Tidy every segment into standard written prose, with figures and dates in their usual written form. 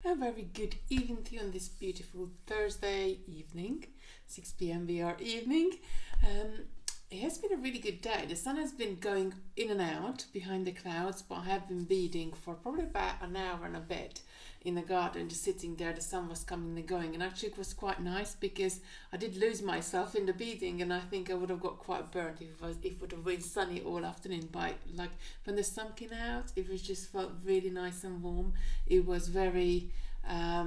A very good evening to you on this beautiful Thursday evening, 6 p.m. VR evening. It has been a really good day. The sun has been going in and out behind the clouds, but I have been beading for probably about an hour and a bit in the garden, just sitting there. The sun was coming and going, and actually it was quite nice because I did lose myself in the beading, and I think I would have got quite burnt if it would have been sunny all afternoon. But like when the sun came out, it was just felt really nice and warm. It was very I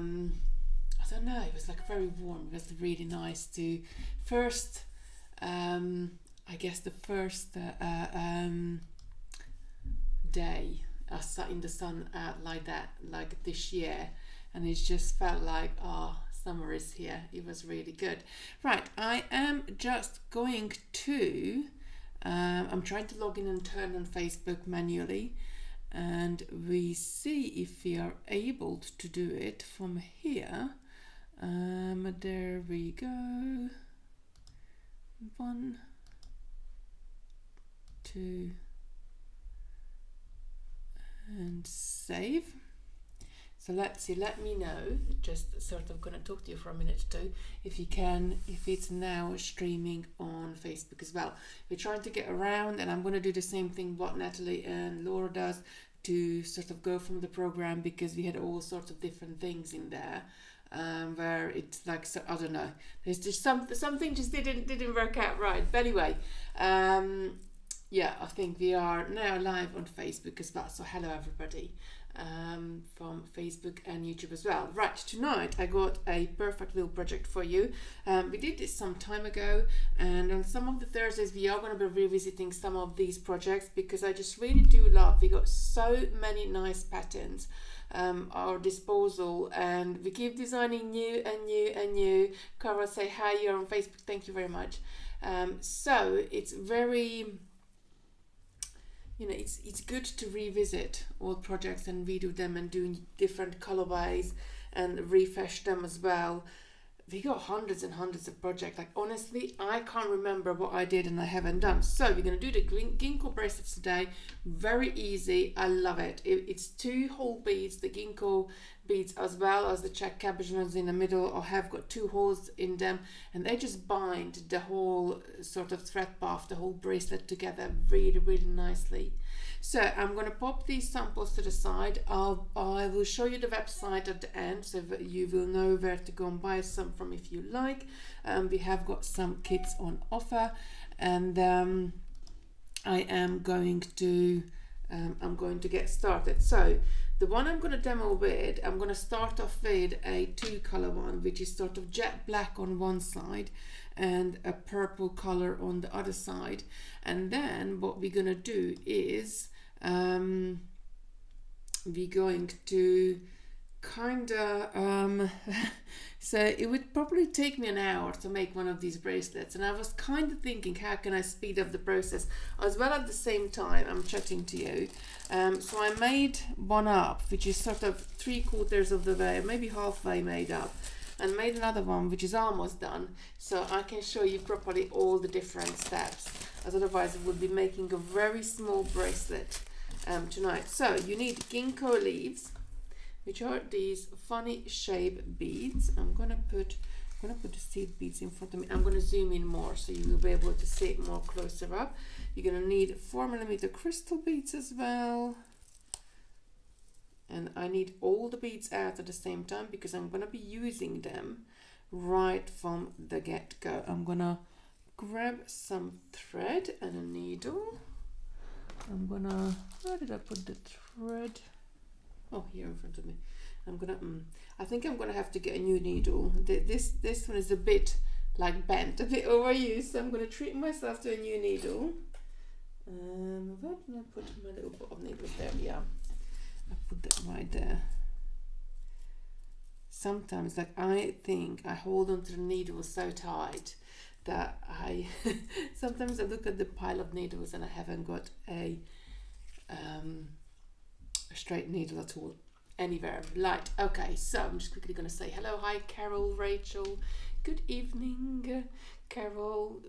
don't know, it was like very warm. It was really nice to first I guess the first day I sat in the sun out like that, like this year, and it just felt like, summer is here. It was really good. Right, I am just going to, I'm trying to log in and turn on Facebook manually, and we see if we are able to do it from here. There we go. 1, 2, and save. So let's see, let me know, just sort of gonna talk to you for a minute or two, if you can, if it's now streaming on Facebook as well. We're trying to get around, and I'm gonna do the same thing what Natalie and Laura does, to sort of go from the program, because we had all sorts of different things in there. Where it's like, so I don't know, there's just something just didn't work out right. But anyway, yeah, I think we are now live on Facebook as well. So hello everybody, from Facebook and YouTube as well. Right, tonight I got a perfect little project for you. We did this some time ago, and on some of the Thursdays we are going to be revisiting some of these projects, because I just really do love, we got so many nice patterns our disposal, and we keep designing new and new and new. Carol, say hi, you're on Facebook, thank you very much. So it's very, you know, it's good to revisit old projects and redo them and do different colorways and refresh them as well. We got hundreds and hundreds of projects. Like honestly, I can't remember what I did and I haven't done. So we're going to do the Ginko bracelets today. Very easy. I love it. It's 2 whole beads, the Ginko beads as well as the Czech Cabochons in the middle, or have got 2 holes in them, and they just bind the whole sort of thread path, the whole bracelet together really, really nicely. So I'm going to pop these samples to the side. I will show you the website at the end, so that you will know where to go and buy some from if you like. We have got some kits on offer, and I am going to get started. So the one I'm going to demo with, I'm going to start off with a 2 color one, which is sort of jet black on one side and a purple color on the other side. And then what we're going to do is we're going to kind of so it would probably take me an hour to make one of these bracelets, and I was kind of thinking, how can I speed up the process as well at the same time I'm chatting to you. So I made one up which is sort of 3/4 of the way, maybe halfway made up, and made another one which is almost done, so I can show you properly all the different steps, as otherwise it would be making a very small bracelet tonight. So you need Ginko leaves, which are these funny shape beads. I'm gonna put the seed beads in front of me. I'm gonna zoom in more so you will be able to see it more closer up. You're gonna need 4mm crystal beads as well. And I need all the beads out at the same time, because I'm gonna be using them right from the get-go. I'm gonna grab some thread and a needle. I'm gonna, where did I put the thread? Oh, here in front of me. I'm gonna, I think I'm gonna have to get a new needle. This one is a bit like bent, a bit overused, so I'm gonna treat myself to a new needle. Where did I put my little bit of needles? There we are. I put that right there. Sometimes, like, I think I hold onto the needle so tight that I sometimes I look at the pile of needles and I haven't got a straight needle at all anywhere. Right, okay, so I'm just quickly going to say hello. Hi Carol, Rachel, good evening. Carol,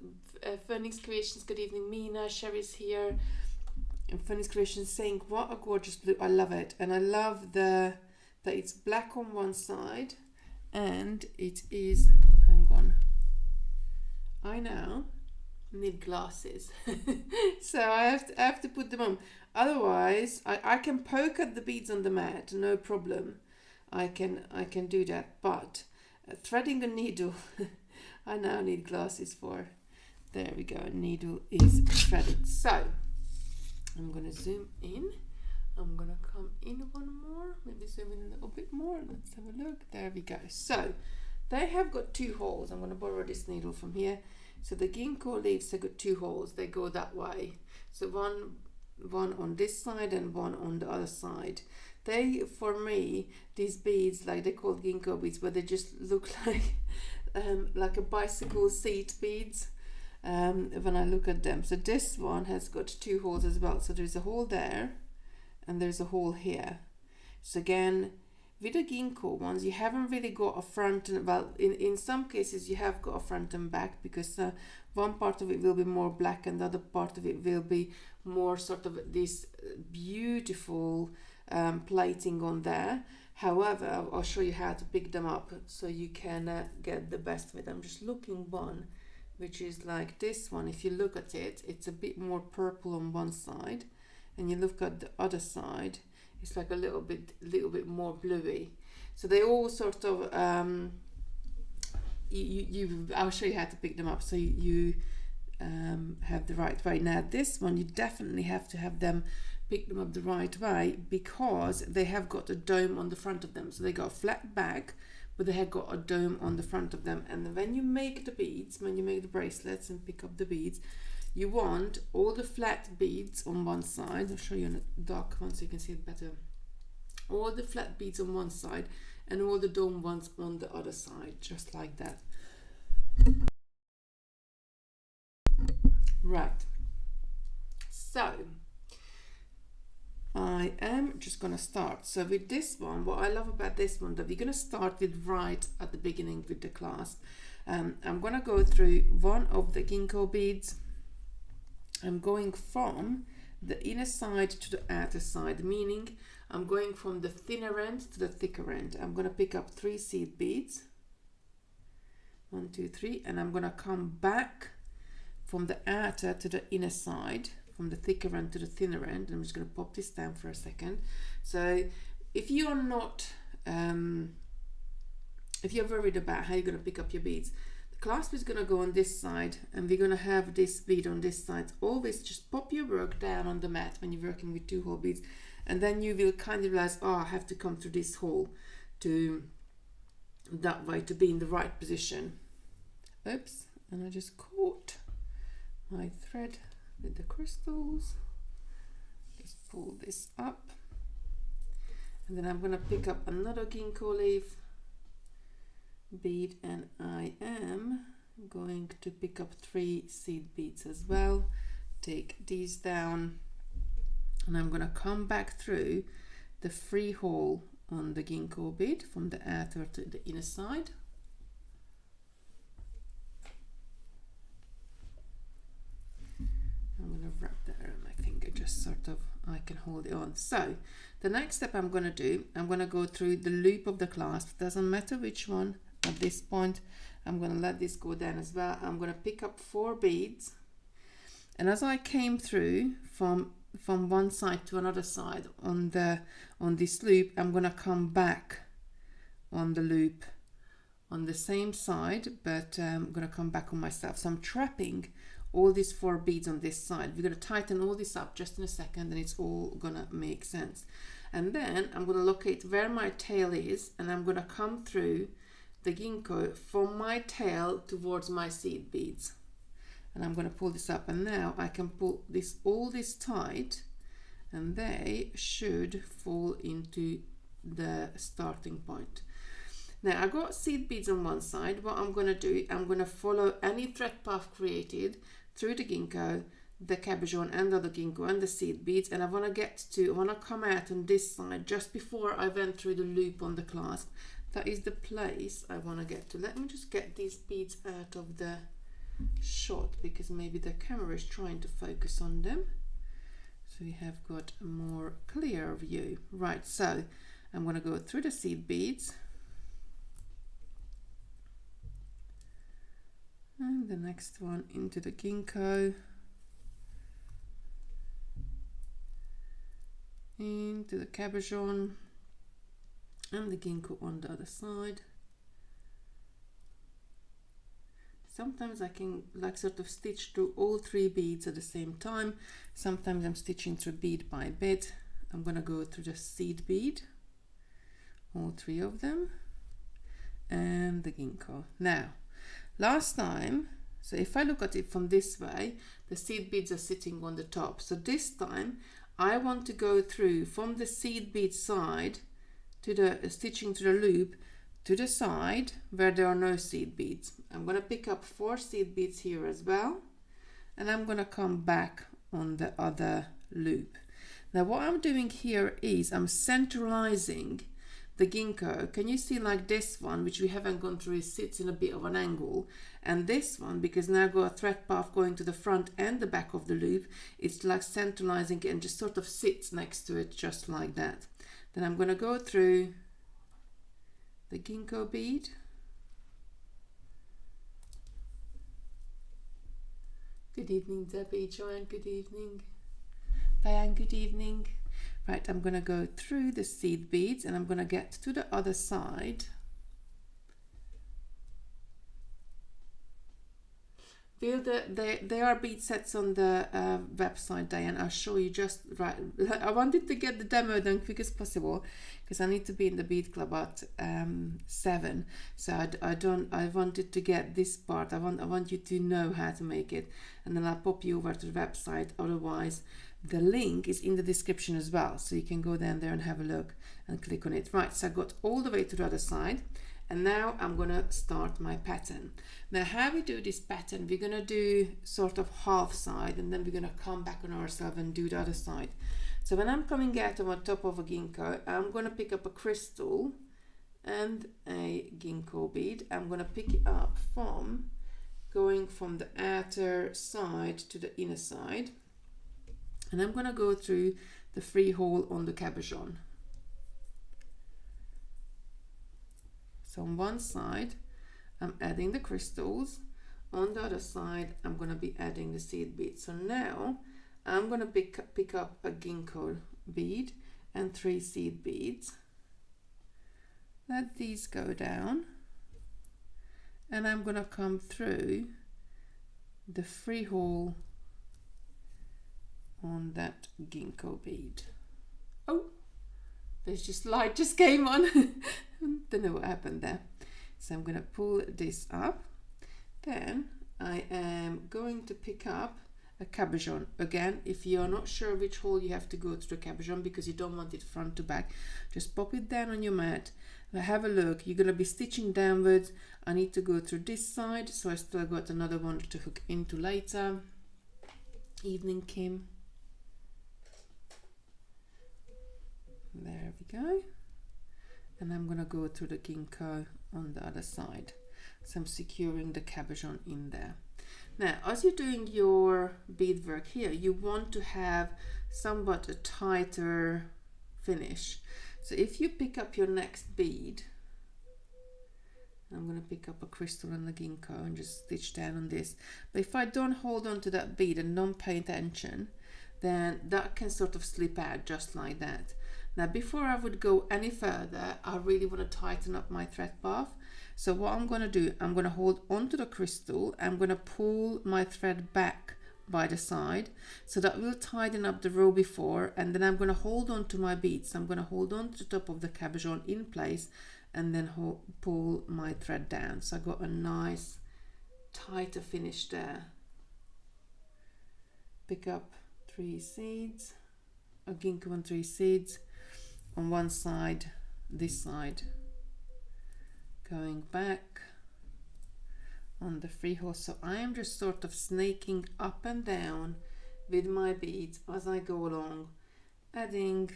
Phoenix Creations, good evening. Mina, Sherry's here. And Phoenix Creations saying, what a gorgeous blue, I love it. And I love the that it's black on one side and it is, hang on, I now need glasses. So I have to put them on, otherwise I can poke at the beads on the mat, no problem. I can do that, but threading a needle I now need glasses for. There we go, needle is threaded. So I'm gonna zoom in, I'm gonna come in one more, maybe zoom in a little bit more, let's have a look. There we go. So they have got 2 holes. I'm gonna borrow this needle from here. So the Ginko leaves have got 2 holes, they go that way. So one on this side and one on the other side. They, for me, these beads, like they're called Ginko beads, but they just look like a bicycle seat beads when I look at them. So this one has got 2 holes as well. So there's a hole there and there's a hole here. So again, with the Ginko ones, you haven't really got a front and, well, in some cases you have got a front and back, because one part of it will be more black and the other part of it will be more sort of this beautiful plating on there. However, I'll show you how to pick them up so you can get the best with them. I'm just looking one which is like this one. If you look at it, it's a bit more purple on one side, and you look at the other side, it's like a little bit more bluey. So they all sort of I'll show you how to pick them up so you have the right way. Now this one, you definitely have to have them pick them up the right way, because they have got a dome on the front of them. So they got a flat back, but they have got a dome on the front of them. And when you make the beads, when you make the bracelets and pick up the beads, you want all the flat beads on one side. I'll show you on a dark one so you can see it better. All the flat beads on one side and all the dome ones on the other side, just like that. Right, so I am just gonna start. So with this one, what I love about this one, that we're gonna start with right at the beginning with the clasp. I'm gonna go through one of the Ginko beads. I'm going from the inner side to the outer side, meaning I'm going from the thinner end to the thicker end. I'm gonna pick up 3 seed beads, 1, 2, 3, and I'm gonna come back from the outer to the inner side, from the thicker end to the thinner end. I'm just going to pop this down for a second. So if you are not, if you're worried about how you're going to pick up your beads, the clasp is going to go on this side and we're going to have this bead on this side. Always just pop your work down on the mat when you're working with 2 hole beads, and then you will kind of realize, oh, I have to come through this hole to that way to be in the right position. Oops, and I just caught my thread with the crystals. Just pull this up, and then I'm going to pick up another Ginko leaf bead, and I am going to pick up 3 seed beads as well. Take these down, and I'm going to come back through the free hole on the Ginko bead from the outer to the inner side. I'm going to wrap that around my finger, just sort of, I can hold it on. So the next step I'm going to do, I'm going to go through the loop of the clasp. Doesn't matter which one at this point. I'm going to let this go down as well. I'm going to pick up 4 beads, and as I came through from one side to another side on this loop, I'm going to come back on the loop on the same side, but I'm going to come back on myself. So I'm trapping all these 4 beads on this side. We're going to tighten all this up just in a second, and it's all gonna make sense. And then I'm going to locate where my tail is, and I'm going to come through the Ginko from my tail towards my seed beads, and I'm going to pull this up, and now I can pull this all this tight, and they should fall into the starting point. Now I've got seed beads on one side. What I'm going to do, I'm going to follow any thread path created through the Ginko, the cabochon, and the other Ginko and the seed beads, and I want to come out on this side just before I went through the loop on the clasp. That is the place I want to get to. Let me just get these beads out of the shot, because maybe the camera is trying to focus on them, so we have got a more clear view. Right, so I'm going to go through the seed beads, and the next one into the Ginko, into the cabochon, and the Ginko on the other side. Sometimes I can like sort of stitch through all 3 beads at the same time. Sometimes I'm stitching through bead by bead. I'm going to go through the seed bead, all 3 of them, and the Ginko. Now, last time, so if I look at it from this way, the seed beads are sitting on the top. So this time I want to go through from the seed bead side to the stitching to the loop to the side where there are no seed beads. I'm going to pick up 4 seed beads here as well, and I'm going to come back on the other loop. Now what I'm doing here is I'm centralizing the Ginko. Can you see like this one, which we haven't gone through, it sits in a bit of an angle, and this one, because now I've got a thread path going to the front and the back of the loop, it's like centralizing it and just sort of sits next to it just like that. Then I'm going to go through the Ginko bead, good evening Debbie, Joanne, good evening, Diane, good evening. Right, I'm going to go through the seed beads and I'm going to get to the other side. There are bead sets on the website, Diane. I'll show you just right. I wanted to get the demo done quick as possible because I need to be in the bead club at 7. So I wanted to get this part. I want you to know how to make it, and then I'll pop you over to the website. Otherwise, the link is in the description as well, so you can go down there and have a look and click on it. Right, so I got all the way to the other side. And now I'm going to start my pattern. Now how we do this pattern, we're going to do sort of half side, and then we're going to come back on ourselves and do the other side. So when I'm coming out on top of a Ginko, I'm going to pick up a crystal and a Ginko bead. I'm going to pick it up from going from the outer side to the inner side. And I'm going to go through the 3 hole on the cabochon. So on one side, I'm adding the crystals. On the other side, I'm going to be adding the seed beads. So now I'm going to pick up a Ginko bead and 3 seed beads. Let these go down. And I'm going to come through the 3 hole on that Ginko bead. Oh, there's just light just came on. Don't know what happened there. So I'm going to pull this up. Then I am going to pick up a cabochon. Again, if you're not sure which hole you have to go through the cabochon because you don't want it front to back, just pop it down on your mat and have a look. You're going to be stitching downwards. I need to go through this side, so I still got another one to hook into later. Evening, Kim. There we go. And I'm going to go through the Ginko on the other side. So I'm securing the cabochon in there. Now, as you're doing your beadwork here, you want to have somewhat a tighter finish. So if you pick up your next bead, I'm going to pick up a crystal and the Ginko and just stitch down on this. But if I don't hold on to that bead and don't pay attention, then that can sort of slip out just like that. Now, before I would go any further, I really want to tighten up my thread path. So what I'm going to do, I'm going to hold onto the crystal. I'm going to pull my thread back by the side. So that will tighten up the row before. And then I'm going to hold on to my beads. I'm going to hold on to the top of the cabochon in place and then pull my thread down. So I got a nice tighter finish there. Pick up 3 seeds, a Ginko and 3 seeds. On one side, this side, going back on the 3 hole. So I am just sort of snaking up and down with my beads as I go along, adding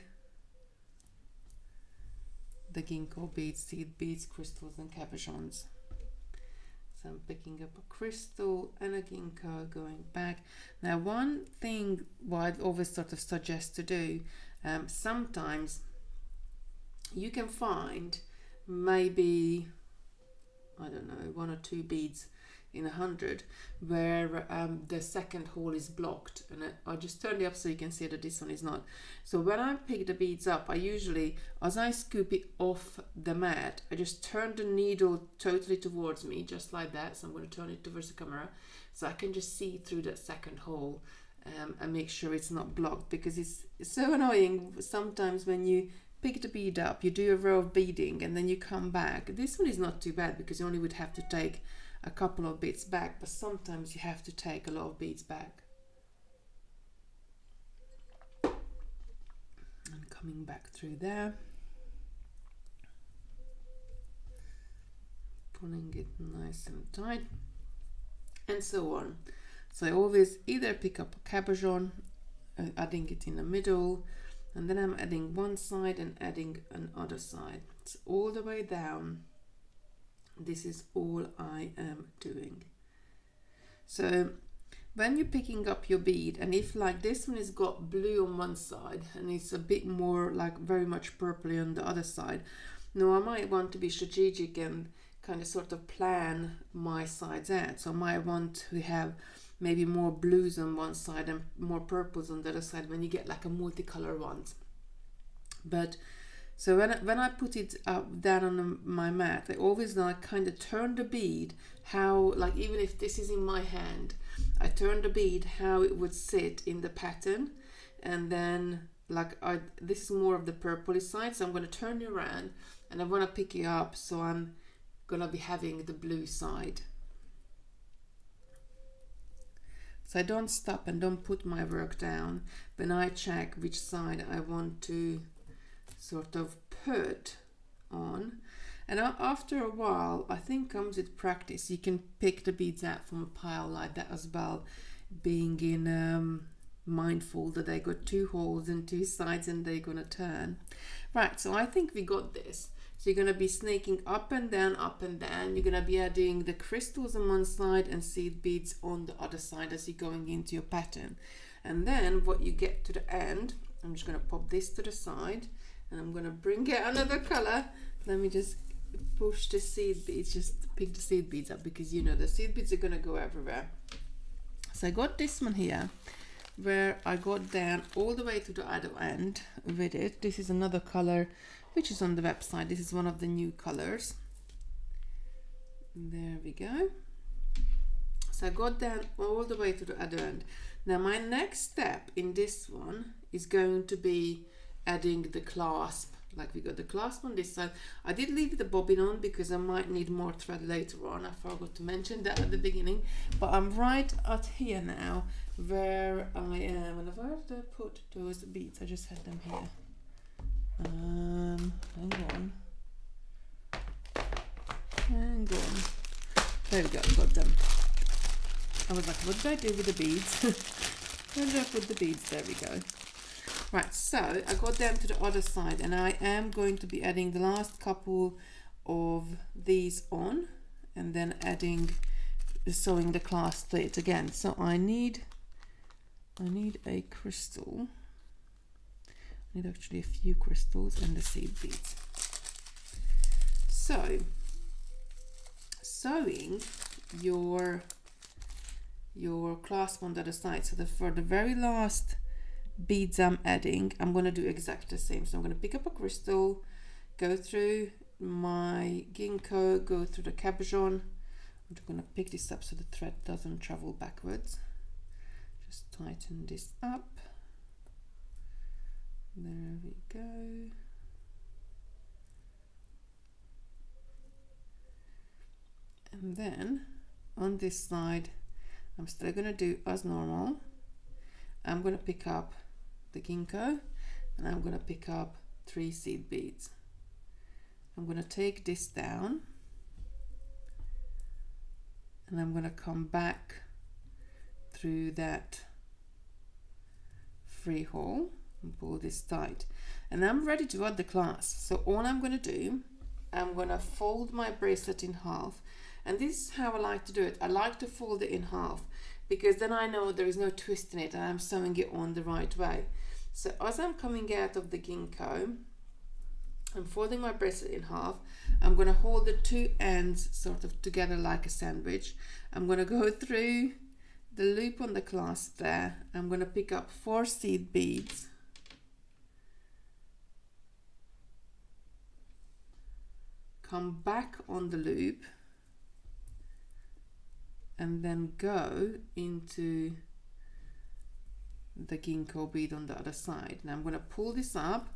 the Ginko beads, seed beads, crystals and cabochons. So I'm picking up a crystal and a Ginko, going back. Now, one thing what I always sort of suggest to do, sometimes you can find maybe, I don't know, 1 or 2 beads in 100 where the second hole is blocked, and I just turned it up so you can see that this one is not. So when I pick the beads up, I usually, as I scoop it off the mat, I just turn the needle totally towards me, just like that. So I'm going to turn it towards the camera so I can just see through that second hole and make sure it's not blocked, because it's so annoying sometimes when you pick the bead up, you do a row of beading and then you come back. This one is not too bad because you only would have to take a couple of beads back, but sometimes you have to take a lot of beads back. And coming back through there, pulling it nice and tight, and so on. So I always either pick up a cabochon, adding it in the middle, and then I'm adding one side and adding another side. It's all the way down. This is all I am doing. So when you're picking up your bead, and if like this one has got blue on one side and it's a bit more like very much purpley on the other side, now I might want to be strategic and kind of sort of plan my sides out. So I might want to have maybe more blues on one side and more purples on the other side when you get like a multicolor ones. But so when I put it up down on my mat, I always like kind of turn the bead how, like even if this is in my hand, I turn the bead how it would sit in the pattern, and then like this is more of the purpley side, so I'm going to turn it around and I want to pick it up, so I'm going to be having the blue side. So I don't stop and don't put my work down when I check which side I want to sort of put on. And after a while, I think comes with practice, you can pick the beads out from a pile like that as well, being in mindful that they got 2 holes and 2 sides and they're gonna turn. Right, so I think we got this. So you're going to be snaking up and down, up and down. You're going to be adding the crystals on one side and seed beads on the other side as you're going into your pattern. And then what you get to the end, I'm just going to pop this to the side and I'm going to bring out another color. Let me just push the seed beads, just pick the seed beads up, because you know the seed beads are going to go everywhere. So I got this one here where I got down all the way to the other end with it. This is another color which is on the website. This is one of the new colors. There we go. So I got down all the way to the other end. Now my next step in this one is going to be adding the clasp. Like we got the clasp on this side. I did leave the bobbin on because I might need more thread later on. I forgot to mention that at the beginning. But I'm right at here now where I am. And where did I put those beads? I just had them here. Hang on. There we go, got them. I was like, what did I do with the beads? Where did I put the beads? There we go. Right, so I got down to the other side and I am going to be adding the last couple of these on and then sewing the clasp to it again. So I need a crystal. I need actually a few crystals and the seed beads. So sewing your clasp on the other side. So for the very last beads I'm adding, I'm going to do exactly the same. So I'm going to pick up a crystal, go through my Ginko, go through the cabochon. I'm just going to pick this up so the thread doesn't travel backwards. Just tighten this up. There we go. And then on this side, I'm still going to do as normal. I'm going to pick up the Ginko and I'm going to pick up 3 seed beads. I'm going to take this down and I'm going to come back through that free hole and pull this tight, and I'm ready to add the clasp. So all I'm going to do, I'm going to fold my bracelet in half, and this is how I like to do it. I like to fold it in half because then I know there is no twist in it and I'm sewing it on the right way. So as I'm coming out of the Ginko, I'm folding my bracelet in half. I'm going to hold the two ends sort of together like a sandwich. I'm going to go through the loop on the clasp there. I'm going to pick up 4 seed beads. Come back on the loop and then go into the Ginko bead on the other side. Now I'm going to pull this up,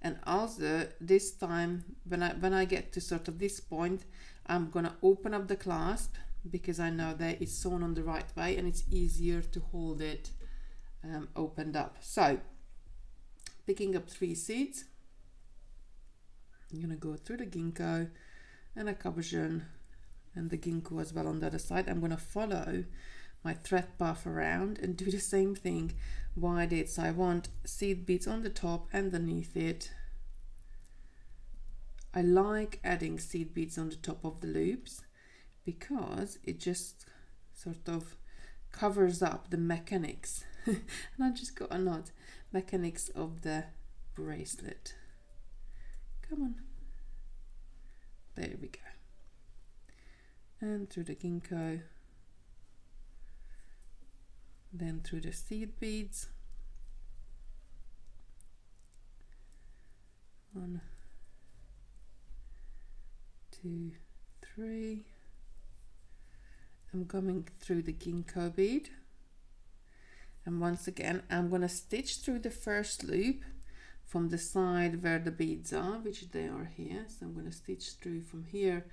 and also this time when I get to sort of this point, I'm going to open up the clasp because I know that it's sewn on the right way and it's easier to hold it opened up. So picking up 3 seeds, I'm going to go through the Ginko and a cabochon and the Ginko as well on the other side. I'm going to follow my thread path around and do the same thing what I did. So I want seed beads on the top and underneath it. I like adding seed beads on the top of the loops because it just sort of covers up the mechanics and I just got a knot, mechanics of the bracelet. Come on, there we go, and through the Ginko, then through the seed beads. 1, 2, 3. I'm coming through the Ginko bead, and once again I'm going to stitch through the first loop from the side where the beads are, which they are here. So I'm going to stitch through from here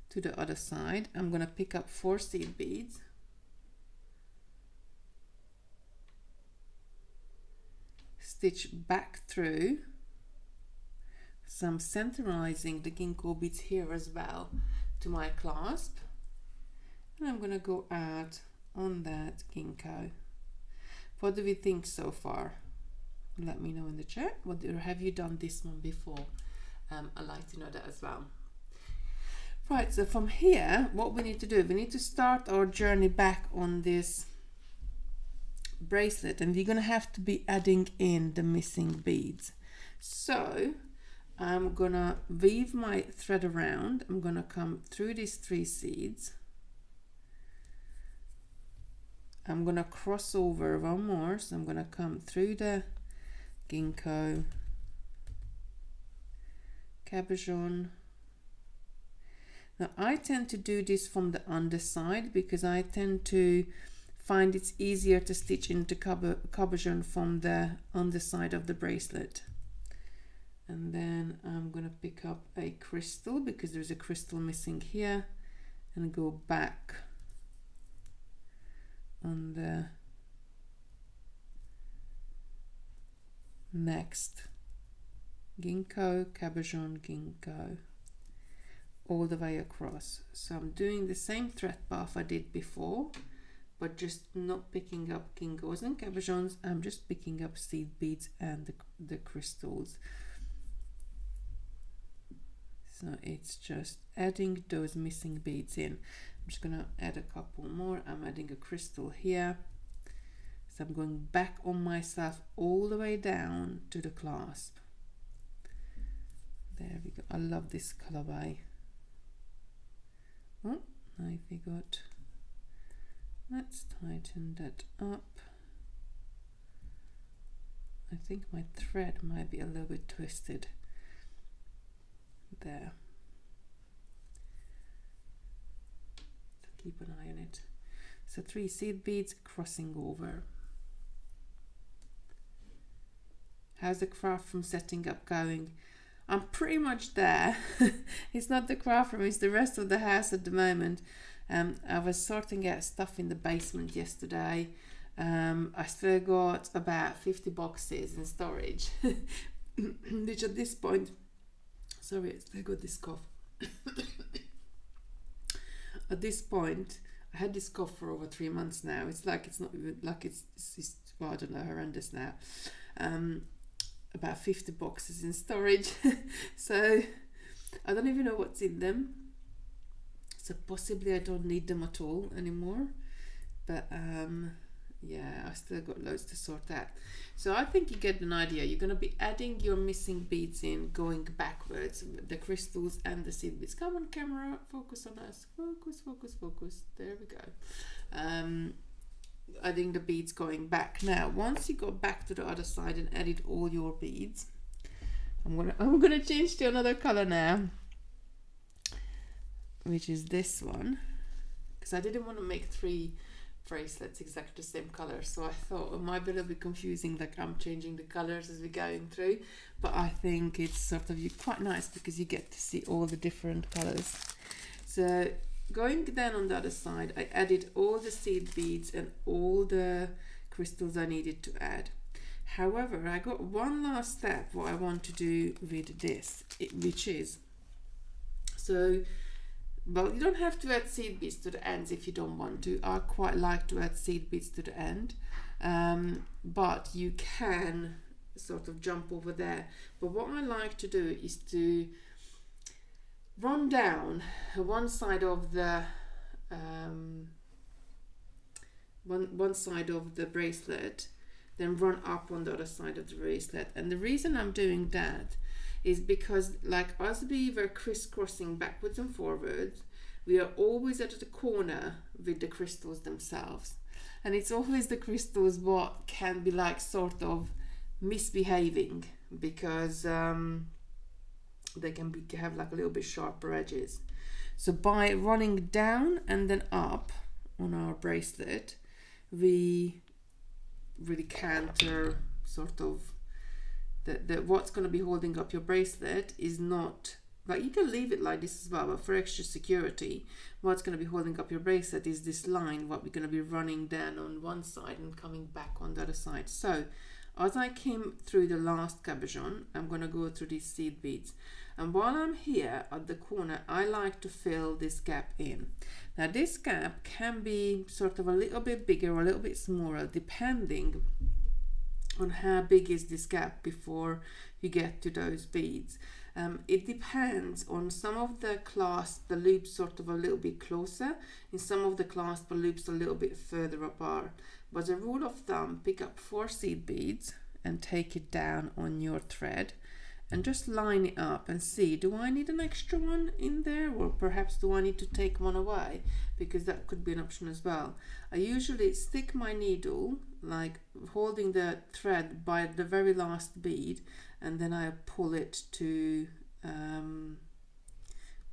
to the other side. I'm going to pick up 4 seed beads, stitch back through. So I'm centralizing the Ginko beads here as well to my clasp, and I'm going to go out on that Ginko. What do we think so far? Let me know in the chat. What, or have you done this one before? I'd like to know that as well. Right, so from here, what we need to do, we need to start our journey back on this bracelet, and we're going to have to be adding in the missing beads. So I'm going to weave my thread around. I'm going to come through these 3 seeds. I'm going to cross over one more, so I'm going to come through the Ginko, cabochon. Now I tend to do this from the underside because I tend to find it's easier to stitch into cabochon from the underside of the bracelet. And then I'm going to pick up a crystal because there's a crystal missing here, and go back on the next Ginko, cabochon, Ginko, all the way across. So I'm doing the same thread path I did before, but just not picking up Ginkos and cabochons. I'm just picking up seed beads and the crystals. So it's just adding those missing beads in. I'm just going to add a couple more. I'm adding a crystal here. So I'm going back on myself all the way down to the clasp. There we go. I love this colorway. Oh, I forgot. Let's tighten that up. I think my thread might be a little bit twisted. There. So keep an eye on it. So 3 seed beads crossing over. How's the craft from setting up going? I'm pretty much there. It's not the craft room, it's the rest of the house at the moment. I was sorting out stuff in the basement yesterday. I still got about 50 boxes in storage, which at this point, sorry, I still got this cough. At this point, I had this cough for over 3 months now. It's like it's not even like it's well, I don't know, horrendous now. About 50 boxes in storage. So I don't even know what's in them. So possibly I don't need them at all anymore. But yeah, I still got loads to sort out. So I think you get an idea. You're going to be adding your missing beads in, going backwards, the crystals and the seed beads. Come on, camera, focus on us. Focus, focus, focus. There we go. Adding the beads going back. Now, once you go back to the other side and added all your beads, I'm gonna change to another color now, which is this one, because I didn't want to make 3 bracelets exactly the same color, so I thought it might be a little bit confusing, like I'm changing the colors as we're going through, but I think it's sort of quite nice because you get to see all the different colors. So going down on the other side, I added all the seed beads and all the crystals I needed to add. However, I got one last step what I want to do with this, which is, so, well, you don't have to add seed beads to the ends if you don't want to. I quite like to add seed beads to the end, but you can sort of jump over there. But what I like to do is to run down one side of the one side of the bracelet, then run up on the other side of the bracelet. And the reason I'm doing that is because, like, as we were crisscrossing backwards and forwards, we are always at the corner with the crystals themselves, and it's always the crystals what can be like sort of misbehaving, because they can have like a little bit sharper edges. So by running down and then up on our bracelet, we really counter sort of the what's going to be holding up your bracelet is not, like, you can leave it like this as well, but for extra security, what's going to be holding up your bracelet is this line, what we're going to be running down on one side and coming back on the other side. So as I came through the last cabochon, I'm going to go through these seed beads, and while I'm here at the corner, I like to fill this gap in. Now this gap can be sort of a little bit bigger or a little bit smaller depending on how big is this gap before you get to those beads. It depends on some of the clasp, the loops sort of a little bit closer, in some of the clasp, the loops a little bit further apart. But as a rule of thumb, pick up 4 seed beads and take it down on your thread and just line it up and see, do I need an extra one in there, or perhaps do I need to take one away, because that could be an option as well. I usually stick my needle, like holding the thread by the very last bead, and then I pull it to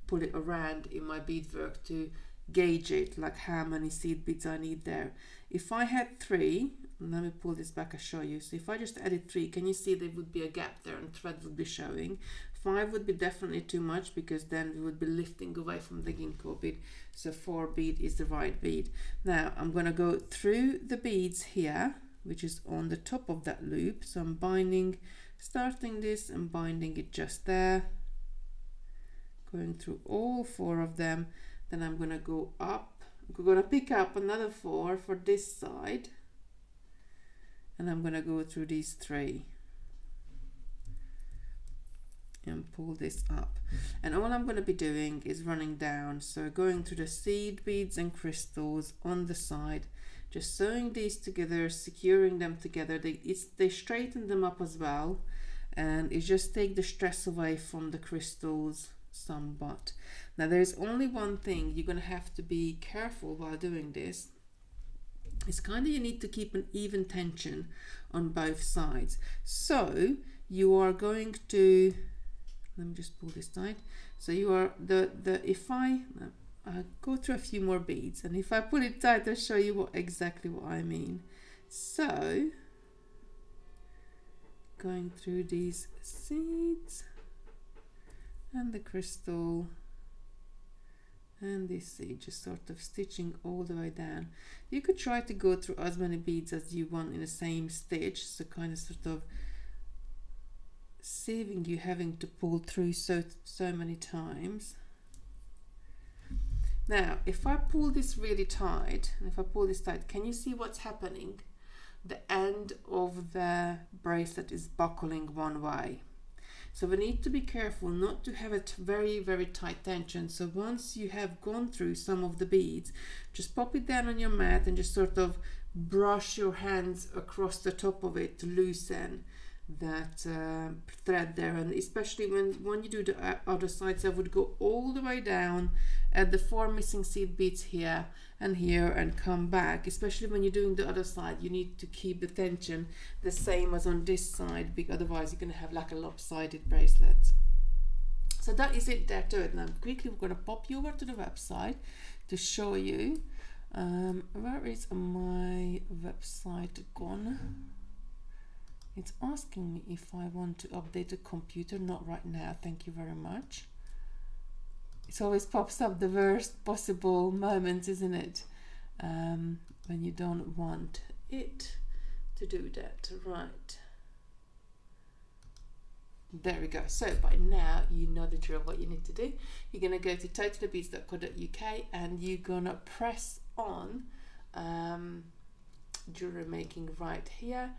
pull it around in my beadwork to gauge it, like how many seed beads I need there. If I had 3, let me pull this back and show you. So if I just added 3, can you see there would be a gap there and thread would be showing. 5 would be definitely too much, because then we would be lifting away from the Ginko bead. So 4 bead is the right bead. Now I'm going to go through the beads here, which is on the top of that loop. So I'm binding, starting this and binding it just there, going through all 4 of them. Then I'm going to go up, I'm going to pick up another 4 for this side, and I'm going to go through these 3 and pull this up. And all I'm going to be doing is running down, so going through the seed beads and crystals on the side, just sewing these together, securing them together. They straighten them up as well, and it just take the stress away from the crystals somewhat. Now there's only one thing you're going to have to be careful while doing this. It's kind of, you need to keep an even tension on both sides. So you are going to, let me just pull this tight. So you are if I go through a few more beads, and if I pull it tight, I'll show you exactly what I mean. So going through these seeds and the crystal and this seed, just sort of stitching all the way down. You could try to go through as many beads as you want in the same stitch, so kind of sort of saving you having to pull through so many times. Now if I pull this really tight, and if I pull this tight, can you see what's happening? The end of the bracelet is buckling one way. So we need to be careful not to have a very, very tight tension. So once you have gone through some of the beads, just pop it down on your mat and just sort of brush your hands across the top of it to loosen that thread there, and especially when you do the other sides, I would go all the way down at the 4 missing seed beads here and here and come back. Especially when you're doing the other side, you need to keep the tension the same as on this side, because otherwise you're going to have like a lopsided bracelet. So that is it there to it. Now quickly we're going to pop you over to the website to show you where is my website gone. It's asking me if I want to update the computer. Not right now, thank you very much. It always pops up the worst possible moments, isn't it? When you don't want it to do that. Right. There we go. So by now you know the drill. What you need to do, you're going to go to totallybeads.co.uk and you're going to press on jewelry making right here.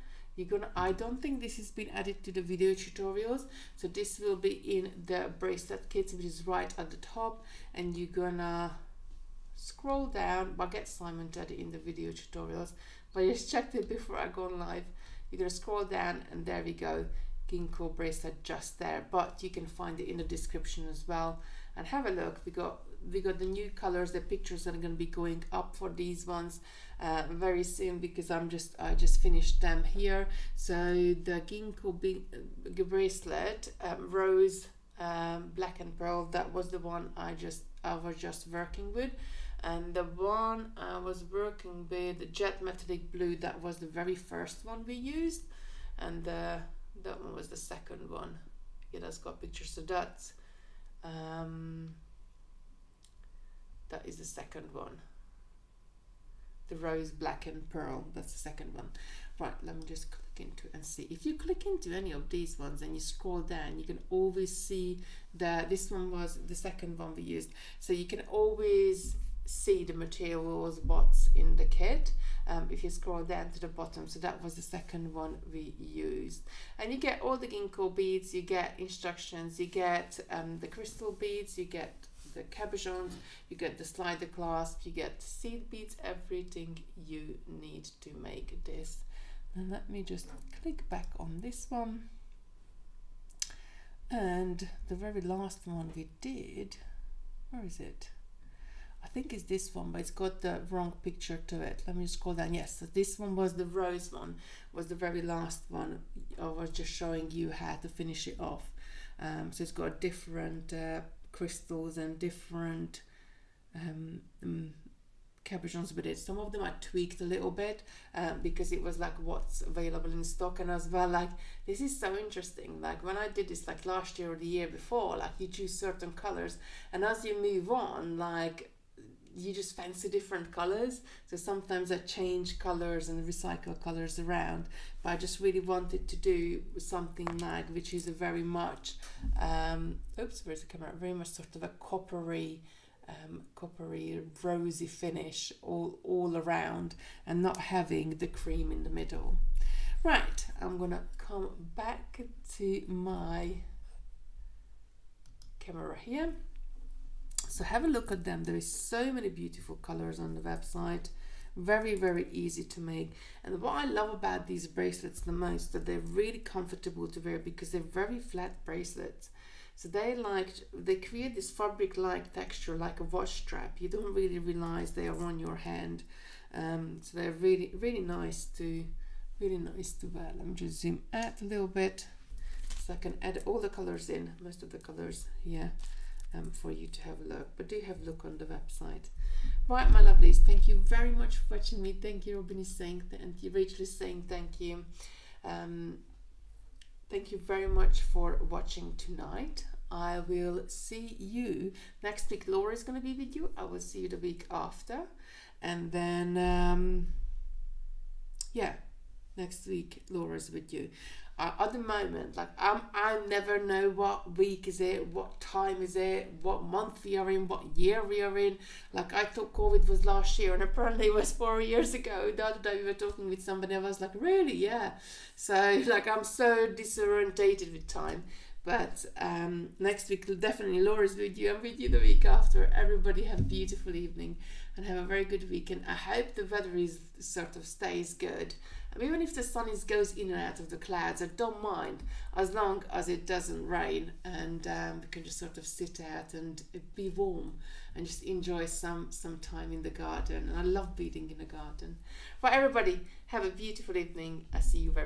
I don't think this has been added to the video tutorials, so this will be in the bracelet kits, which is right at the top, and you're gonna scroll down. I'll get Simon to add it in the video tutorials, but I just checked it before I go on live. You're gonna scroll down and there we go, Ginko bracelet just there, but you can find it in the description as well. And have a look, we got the new colors. The pictures are going to be going up for these ones very soon, because I just finished them here. So the Ginko bracelet, rose, black and pearl, that was the one I was just working with, and the one I was working with, jet metallic blue, that was the very first one we used, and that one was the second one. Yeah, that's got pictures. So that's that is the second one, the rose, black and pearl. That's the second one. Right, let me just click into it and see. If you click into any of these ones and you scroll down, you can always see that this one was the second one we used, so you can always see the materials, what's in the kit, if you scroll down to the bottom. So that was the second one we used, and you get all the Ginko beads, you get instructions, you get the crystal beads, you get the cabochons, you get the slider clasp, you get seed beads, everything you need to make this. And let me just click back on this one, and the very last one we did, where is it? I think it's this one, but it's got the wrong picture to it. Let me scroll down. Yes, so this one was the rose one, was the very last one. I was just showing you how to finish it off. So it's got different crystals and different cabochons with it. Some of them I tweaked a little bit because it was like what's available in stock, and as well, like, this is so interesting. Like when I did this like last year or the year before, like you choose certain colors, and as you move on, like you just fancy different colors. So sometimes I change colors and recycle colors around, but I just really wanted to do something like, which is a very much oops, where's the camera, very much sort of a coppery rosy finish all around, and not having the cream in the middle. Right, I'm gonna come back to my camera here. So have a look at them. There is so many beautiful colors on the website, very, very easy to make. And what I love about these bracelets the most, that they're really comfortable to wear, because they're very flat bracelets. So they create this fabric-like texture, like a watch strap. You don't really realize they are on your hand. So they're really, really nice to wear. Let me just zoom out a little bit so I can add all the colors in, most of the colors here, for you to have a look. But do have a look on the website. Right, my lovelies, thank you very much for watching me. Thank you, Robin is saying, thank you, Rachel is saying thank you. Thank you very much for watching tonight. I will see you next week. Laura is going to be with you. I will see you the week after, and then yeah, next week Laura's with you. At the moment, like I never know what week is it, what time is it, what month we are in, what year we are in. Like I thought COVID was last year, and apparently it was 4 years ago. The other day we were talking with somebody, I was like, really? Yeah. So like I'm so disorientated with time. But next week, definitely Laura's with you. I'm with you the week after. Everybody have a beautiful evening and have a very good weekend. I hope the weather is sort of stays good. Even if the sun goes in and out of the clouds, I don't mind as long as it doesn't rain, and we can just sort of sit out and be warm and just enjoy some time in the garden. And I love beading in the garden. Right, everybody, have a beautiful evening. I see you very